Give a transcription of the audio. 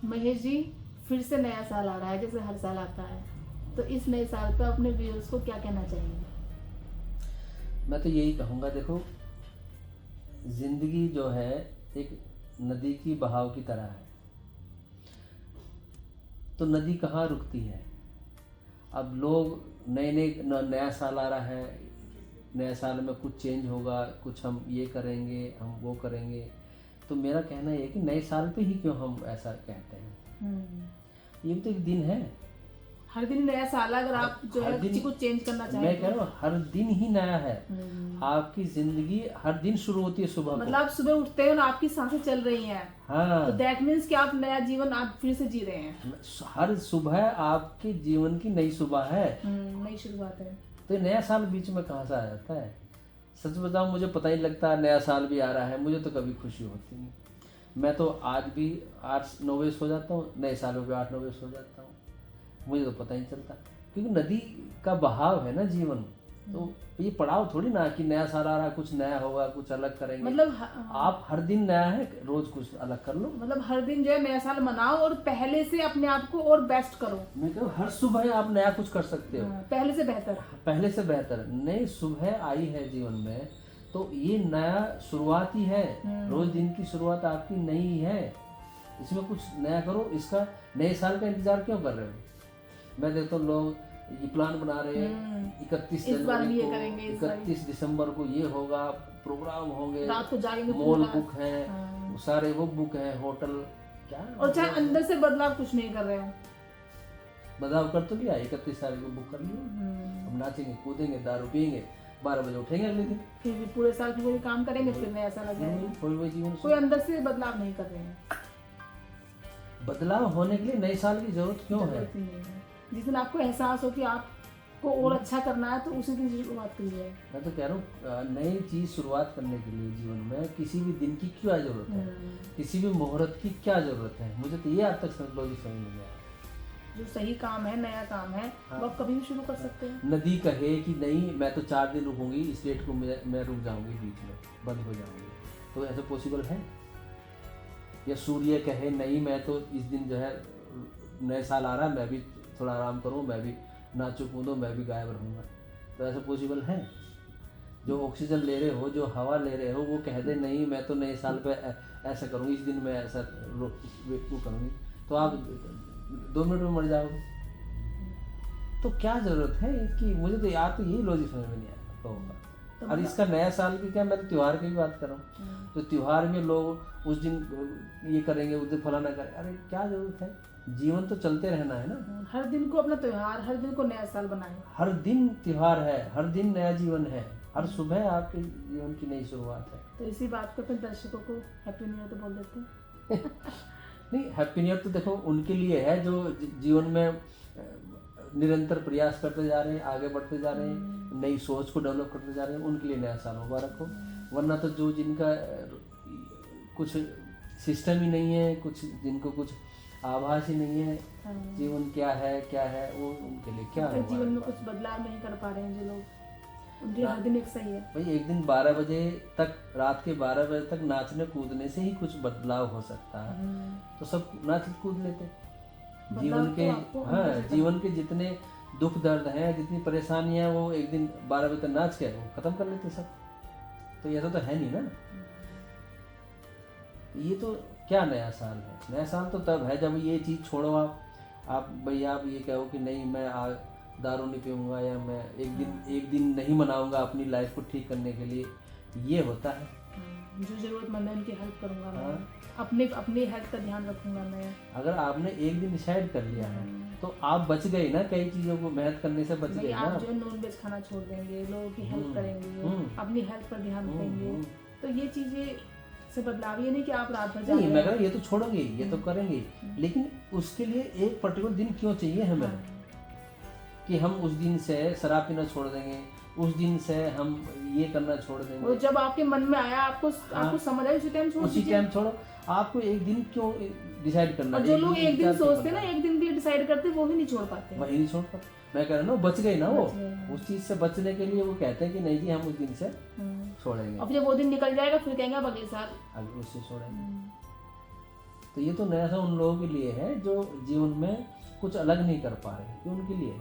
महेश जी, फिर से नया साल आ रहा है जैसे हर साल आता है, तो इस नए साल पे अपने व्यूअर्स को क्या कहना चाहिए? मैं तो यही कहूँगा, देखो जिंदगी जो है एक नदी की बहाव की तरह है। तो नदी कहाँ रुकती है? अब लोग नया साल आ रहा है, नया साल में कुछ चेंज होगा, कुछ हम ये करेंगे, हम वो करेंगे। तो मेरा कहना ये है कि नए साल पे ही क्यों हम ऐसा कहते हैं? ये भी तो एक दिन है। हर दिन नया साल है, अगर आप जो है किसी को चेंज करना चाहें मैं कह रहा हूँ हर दिन ही नया है। आपकी जिंदगी हर दिन शुरू होती है सुबह मतलब आप सुबह उठते हैं और आपकी सांसें चल रही हैं। हाँ, तो दैट मीन्स कि आप नया जीवन आप फिर से जी रहे हैं। हर सुबह आपके जीवन की नई सुबह है, नई शुरुआत है। तो नया साल बीच में कहाँ से आ जाता है? सच बताऊं, मुझे पता ही लगता नया साल भी आ रहा है। मुझे तो कभी खुशी होती नहीं। मैं तो आज भी 8-9 बजे सो जाता हूँ, नए साल में भी 8-9 बजे सो जाता हूँ। मुझे तो पता ही नहीं चलता, क्योंकि नदी का बहाव है ना जीवन। तो ये पड़ाव थोड़ी ना कि नया साल आ रहा है, कुछ नया होगा, कुछ अलग करेंगे। मतलब आप हर दिन नया है, रोज कुछ अलग कर लो। मतलब हर दिन जो है नया साल मनाओ और पहले से अपने आप को और बेस्ट करो। मैं कहूँ हर सुबह आप नया कुछ कर सकते हो। पहले से बेहतर। पहले से बेहतर। नई सुबह आई है जीवन में, तो ये नया शुरुआत ही है। रोज दिन की शुरुआत आपकी नई है, इसमें कुछ नया करो। इसका नए साल का इंतजार क्यों कर रहे हो? मैं देखता हूँ लोग ये प्लान बना रहे हैं, 31 जनवरी को, 31 दिसंबर को ये होगा, प्रोग्राम होंगे, रात को जाएंगे, मॉल बुक है, सारे वो बुक है, होटल क्या, और चाहे अंदर से बदलाव कुछ नहीं कर रहे हैं। बदलाव कर तो लिया, 31 तारीख को बुक कर लिया। हम नाचेंगे, कूदेंगे, दारू पियेंगे, 12 बजे उठेंगे अगले दिन, फिर भी पूरे साल की काम करेंगे, फिर नया साल आ जाएगा। कोई जीवन, कोई अंदर से बदलाव नहीं कर रहे हैं। बदलाव होने के लिए नए साल की जरूरत क्यों है? जिस दिन आपको एहसास हो कि आपको और अच्छा करना है, तो उसी दिन से शुरुआत कीजिए। मैं तो कह रहा हूँ नई चीज शुरुआत करने के लिए जीवन में किसी भी दिन की क्या जरूरत है, किसी भी मुहूर्त की क्या जरूरत है? मुझे तो ये आज तक समझ नहीं आया। जो सही काम है, नया काम है, वो आप कभी भी शुरू कर सकते हैं। नदी कहे कि नहीं मैं तो 4 दिन रुकूंगी, इस डेट को मैं रुक जाऊंगी, बीच में बंद हो जाऊंगी, तो ऐसा पॉसिबल है? या सूर्य कहे नहीं मैं तो इस दिन जो है नए साल आ रहा है, मैं भी थोड़ा आराम करूँ, मैं भी नाचू कूदूँ, मैं भी गायब रहूँगा, तो ऐसा पॉसिबल है? जो ऑक्सीजन ले रहे हो, जो हवा ले रहे हो, वो कह दे नहीं मैं तो नए साल पे ऐसा करूँगी, इस दिन मैं ऐसा करूँगी, तो आप 2 मिनट में मर जाओगे। तो क्या जरूरत है इसकी? मुझे तो यार तो यही लॉजिक समझ में नहीं आता होगा। और इसका नया साल की क्या, मैं तो त्योहार की बात कर रहा हूँ। तो त्योहार में लोग उस दिन ये करेंगे, उस दिन फलाना करेंगे, अरे क्या जरूरत है? जीवन तो चलते रहना है ना। हर दिन को अपना त्योहार, हर दिन को नया साल बनाएं। हर दिन त्योहार है, हर दिन नया जीवन है, हर सुबह आपके जीवन की नई शुरुआत है। तो इसी बात को अपने दर्शकों को हैप्पी न्यू ईयर तो बोल देते हैं। नहीं, हैप्पी न्यू ईयर तो देखो उनके लिए है जो जीवन में निरंतर प्रयास करते जा रहे हैं, आगे बढ़ते जा रहे हैं, नई सोच को डेवलप करते जा रहे हैं, उनके लिए नया साल मुबारक हो। वरना तो जो जिनका कुछ सिस्टम ही नहीं है, कुछ जिनको कुछ आभास ही नहीं है जीवन क्या है, वो उनके लिए क्या है? जीवन में कुछ बदलाव नहीं कर पा रहे हैं जो लोग, उनके हर दिन एक सही है भाई। एक दिन 12 बजे तक, रात के 12 बजे तक नाचने कूदने से ही कुछ बदलाव हो सकता है, तो सब नाच कूद लेते। जीवन के जीवन के जितने दुख दर्द हैं, जितनी परेशानियां, वो एक दिन 12 बजे तक नाच के वो खत्म कर लेते सब। तो ऐसा तो है नहीं ना। ये तो क्या नया साल है? नया साल तो तब है जब ये चीज़ छोड़ो आप भाई आप ये कहो कि नहीं मैं दारू नहीं पीऊँगा, या मैं एक दिन नहीं मनाऊंगा अपनी लाइफ को ठीक करने के लिए। ये होता है जो जरूरतमंद है उनकी हेल्प करूंगा मैं, अपने हेल्थ का ध्यान रखूंगा मैं। अगर आपने एक दिन डिसाइड कर लिया है तो आप बच गए ना, कई चीजों को मेहनत करने से बच गए ना। आप जो नॉन वेज खाना छोड़ देंगे, लोगों की हेल्प करेंगे, अपनी हेल्थ पर ध्यान देंगे, तो ये चीजें से बदलाव। ये नहीं कि आप रात भर नहीं, मैं ये तो छोड़ोगे, ये तो करेंगे, लेकिन उसके लिए एक पर्टिकुलर दिन क्यों चाहिए हमें? कि हम उस दिन से शराब पीना छोड़ देंगे, उस दिन से हम ये करना छोड़ देंगे। वो जब आपके मन में आया, आपको समझ आया, उसी टाइम छोड़ो। आपको एक दिन क्यों डिसाइड करना? और जो लोग एक दिन सोचते हैं ना, एक दिन के लिए डिसाइड करते, वो भी नहीं छोड़ पाते। वही नहीं छोड़ पाते। मैं कह रहा हूँ बच गए ना वो, उस चीज से बचने के लिए वो कहते हैं कि नहीं जी हम उस दिन से छोड़ेंगे। अब जब वो दिन निकल जाएगा फिर कहेंगे अब अगले साल उससे छोड़ेंगे। तो ये तो नया सा उन लोगों के लिए है जो जीवन में कुछ अलग नहीं कर पा रहे, ये उनके लिए है।